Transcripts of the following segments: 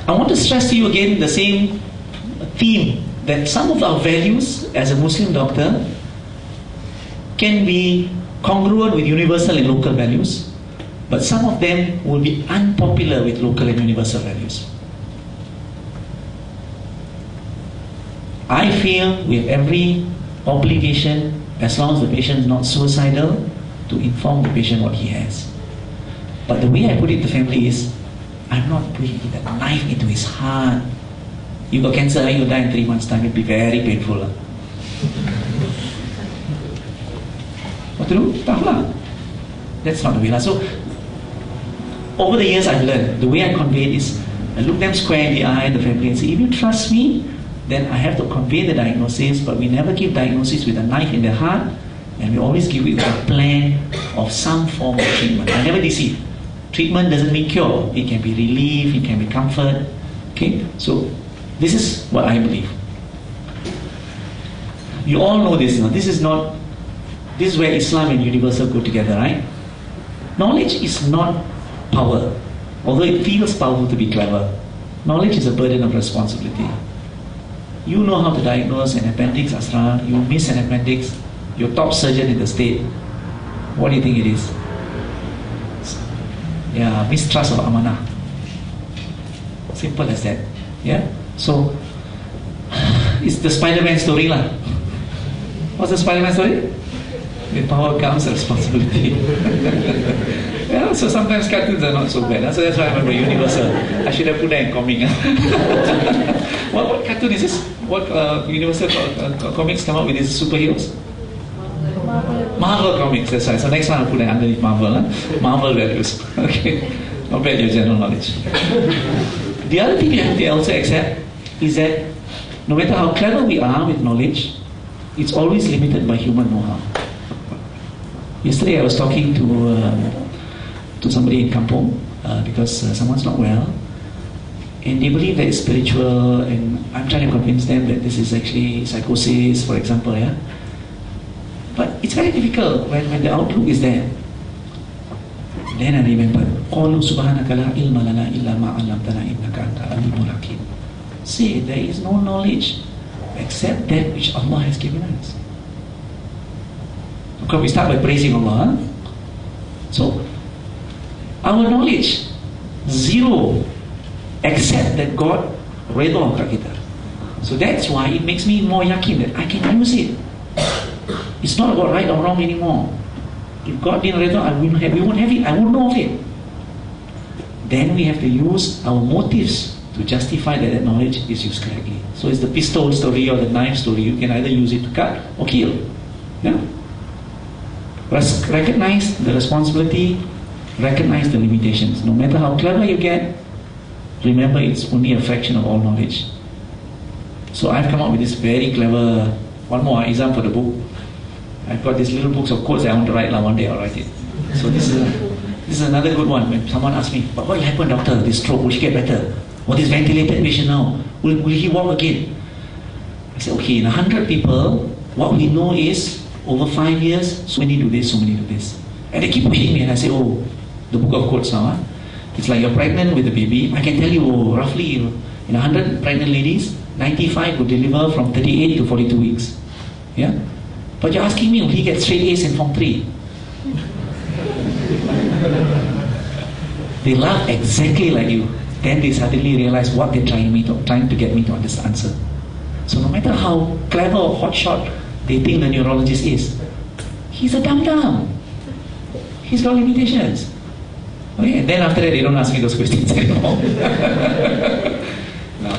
I want to stress to you again the same theme, that some of our values as a Muslim doctor can be congruent with universal and local values, but some of them will be unpopular with local and universal values. I feel we have every obligation, as long as the patient is not suicidal, to inform the patient what he has. But the way I put it to family is, I'm not putting a knife into his heart. You got cancer, you'll die in 3 months' time, it'll be very painful. What to do? Tough lah. That's not the way. So, over the years I've learned, the way I convey it is, I look them square in the eye, the family, and say, if you trust me, then I have to convey the diagnosis, but we never give diagnosis with a knife in the heart, and we always give it with a plan of some form of treatment. I never deceive. Treatment doesn't mean cure. It can be relief, it can be comfort. Okay? So, this is what I believe. You all know this. This is where Islam and universal go together, right? Knowledge is not power. Although it feels powerful to be clever, knowledge is a burden of responsibility. You know how to diagnose an appendix, Asra. You miss an appendix, your top surgeon in the state. What do you think it is? Yeah, mistrust of amanah. Simple as that. Yeah? So, it's the Spider-Man story lah. What's the Spider-Man story? With power comes responsibility. Yeah, so sometimes cartoons are not so bad. So that's why I remember Universal. I should have put that in comic. What cartoon is this? What Universal comics come up with these superheroes? Marvel comics, that's right. So next one I'll put that underneath Marvel. Marvel values. Okay. Not bad, your general knowledge. The other thing you have to also accept is that no matter how clever we are with knowledge, it's always limited by human know-how. Yesterday I was talking to somebody in Kampong because someone's not well, and they believe that it's spiritual, and I'm trying to convince them that this is actually psychosis, for example. Yeah. But it's very difficult when the outlook is there. Then I remember, قَالُوا سُبْحَانَكَ لَا عِلْمَ لَنَا إِلَّا مَا عَلَّمْتَنَا إِنَّكَ أَنْتَ الْعَلِيمُ الْحَكِيمُ. Say, there is no knowledge except that which Allah has given us. Okay, we start by praising Allah. So, our knowledge, zero, except that God redha kat kita. So that's why it makes me more yakin that I can use it. It's not about right or wrong anymore. If God didn't redha, we won't have it. I won't know of it. Then we have to use our motives to justify that knowledge is used correctly. So it's the pistol story or the knife story. You can either use it to cut or kill. Yeah? Recognize the responsibility, recognize the limitations. No matter how clever you get, remember it's only a fraction of all knowledge. So I've come up with this very clever, one more exam for the book. I've got these little books of quotes I want to write. One day I'll write it. So this is another good one. When someone asks me, but what will happen, doctor? This stroke, will he get better? Or this ventilated patient now, will he walk again? I say, okay, in 100 people, what we know is, over 5 years, so many do this, so many do this. And they keep pushing me, and I say, oh, the book of quotes now. It's like you're pregnant with a baby. I can tell you, roughly, in 100 pregnant ladies, 95 will deliver from 38 to 42 weeks. Yeah? But you're asking me, will he get straight A's in Form 3? They laugh exactly like you. Then they suddenly realize what they're trying to get me to answer. So no matter how clever or hotshot they think the neurologist is, he's a dum-dum. He's got limitations. Okay, and then after that they don't ask me those questions anymore. Now,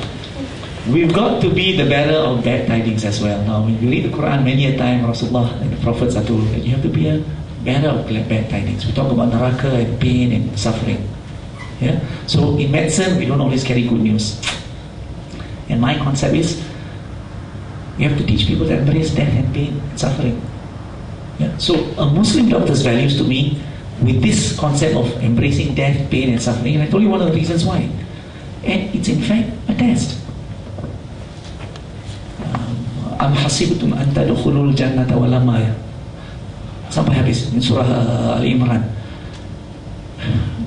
we've got to be the bearer of bad tidings as well. Now, when you read the Quran, many a time Rasulullah and the prophets are told that you have to be a bearer of bad tidings. We talk about naraka and pain and suffering. Yeah? So in medicine, we don't always carry good news. And my concept is, you have to teach people to embrace death and pain and suffering. Yeah? So a Muslim doctor's values to me, with this concept of embracing death, pain and suffering, and I told you one of the reasons why. And it's in fact a test. Am hasibtum an tadkhulul jannata wa lamma, sampai habis in surah Al-Imran.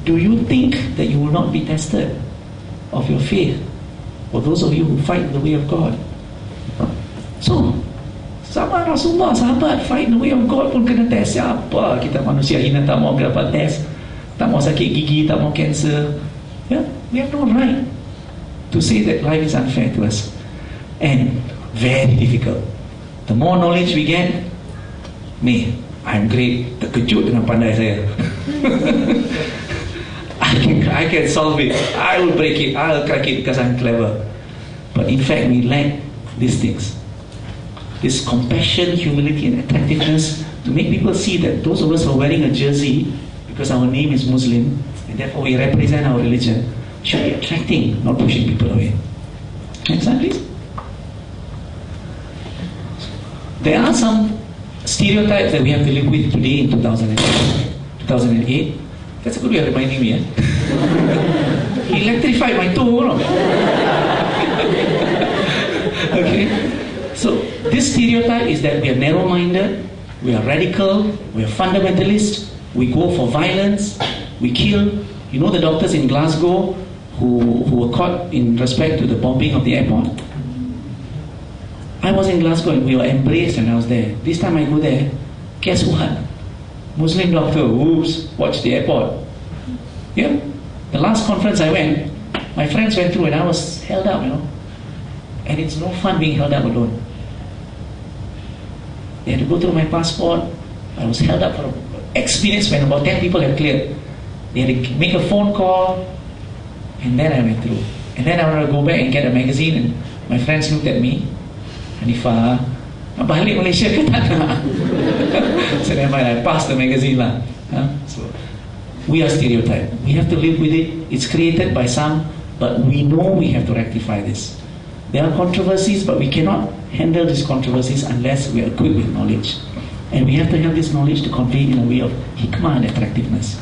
Do you think that you will not be tested? of your faith, for those of you who fight the way of God. So, sama Rasulullah, sahabat fight the way of God pun kena test. Siapa kita manusia hina tak mau dapat test, tak mau sakit gigi, tak mau cancer. Yeah? We have no right to say that life is unfair to us. And very difficult. The more knowledge we get, me, I'm great, terkejut dengan pandai saya. I can solve it, I will break it, I'll crack it because I'm clever. But in fact we lack these things. This compassion, humility and attractiveness to make people see that those of us who are wearing a jersey because our name is Muslim and therefore we represent our religion should be attracting, not pushing people away. Next slide please. There are some stereotypes that we have to live with today in 2008. That's a good way of reminding me. He electrified my toe. No? Okay. So this stereotype is that we are narrow-minded, we are radical, we are fundamentalist, we go for violence, we kill. You know the doctors in Glasgow who were caught in respect to the bombing of the airport? I was in Glasgow and we were embraced when I was there. This time I go there, guess what? Muslim doctor, oops, watch the airport. Yeah? The last conference I went, my friends went through and I was held up, you know. And it's no fun being held up alone. They had to go through my passport. I was held up for X minutes when about 10 people had cleared. They had to make a phone call, and then I went through. And then I wanted to go back and get a magazine, and my friends looked at me. Haniffah, nak balik Malaysia ke tak nak? So never mind, I passed the magazine lah. So we are stereotyped. We have to live with it. It's created by some, but we know we have to rectify this. There are controversies, but we cannot handle these controversies unless we are equipped with knowledge. And we have to have this knowledge to convey in a way of hikmah and attractiveness.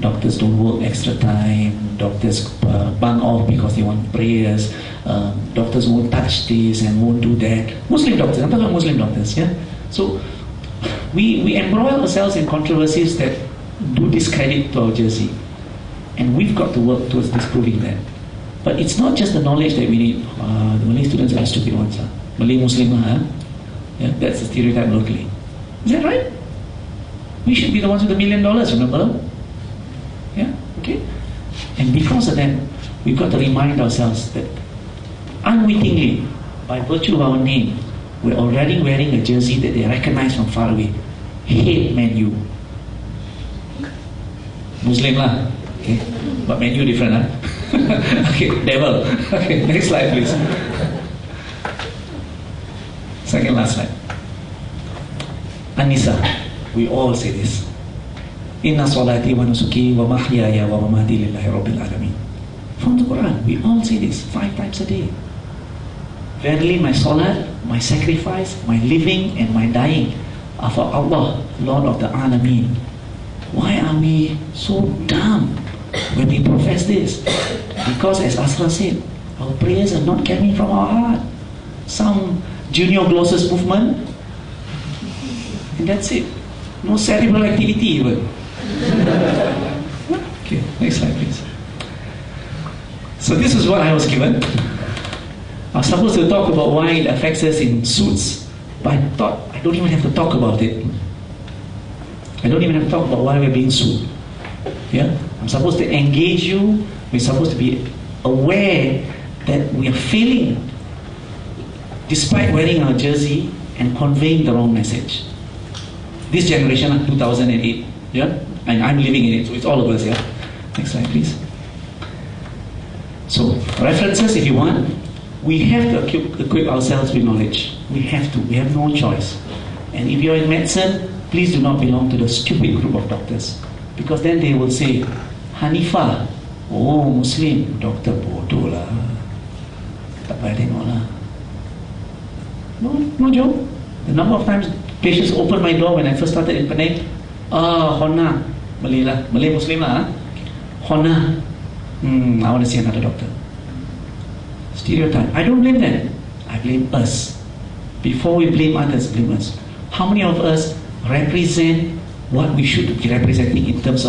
Doctors don't work extra time. Doctors bung off because they want prayers. Doctors won't touch this and won't do that. Muslim doctors, I'm talking about Muslim doctors, yeah? So we embroil ourselves in controversies that do discredit to our jersey. And we've got to work towards disproving that. But it's not just the knowledge that we need. The Malay students are stupid ones. Malay Muslim, yeah, that's the stereotype locally. Is that right? We should be the ones with $1 million, remember? Yeah, okay? And because of that, we've got to remind ourselves that unwittingly, by virtue of our name, we're already wearing a jersey that they recognize from far away. Hate Man U. Muslim lah, okay? But Man U different, huh? Okay, devil. Okay, next slide please. Second last slide. An-Nisa. We all say this. Inna salati wa nusuki wa mahyaya wa mamati lillahi rabbil alamin. From the Quran, we all say this 5 times a day. Verily my salat, my sacrifice, my living and my dying are for Allah, Lord of the Alameen. Why are we so dumb when we profess this? Because as Asra said, our prayers are not coming from our heart. Some junior glossus movement, and that's it. No cerebral activity even. Okay, next slide please. So this is what I was given. I was supposed to talk about why it affects us in suits, but I thought I don't even have to talk about it. I don't even have to talk about why we're being sued. Yeah? I'm supposed to engage you. We're supposed to be aware that we are failing despite wearing our jersey and conveying the wrong message. This generation of 2008, yeah? And I'm living in it, so it's all of us, yeah? Next slide, please. So, references if you want. We have to equip ourselves with knowledge. We have to. We have no choice. And if you're in medicine, please do not belong to the stupid group of doctors. Because then they will say, Haniffah, oh Muslim, doctor bodoh lah. Tak payah tengok lah. No joke. The number of times patients opened my door when I first started in Penang. Honna, Malay lah, Malay Muslim lah. Honna, I want to see another doctor. Stereotype. I don't blame them. I blame us. Before we blame others, blame us. How many of us represent what we should be representing in terms of